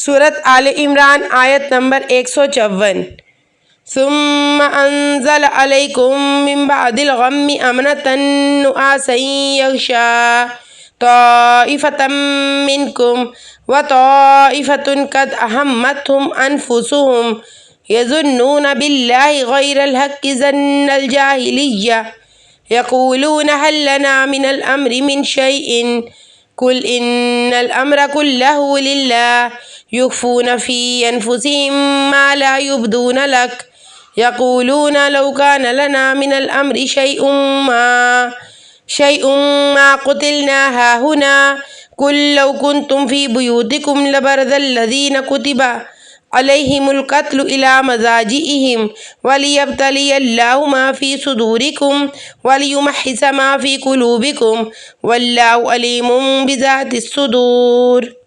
سورت آل عمران آیت نمبر 154۔ ثم انزل علیکم من بعد الغم امنة نعاسا یغشا طائفة منکم وطائفة قد اہمتهم انفسهم یظنون باللہ غیر الحق ظن الجاہلیہ یقولون هل لنا من الامر من شیء قل ان الامر كله للہ یخفون فی انفسهم ما لا یبدون لک یقولون لو كان لنا من الامر شیء ما قتلنا ہاہنا قل لو کنتم فی بیوتکم لبرز الذین کتب علیہم القتل الی مضاجعہم ولیبتلی اللہ ما فی صدورکم ولیمحص ما فی قلوبکم واللہ علیم بذات الصدور۔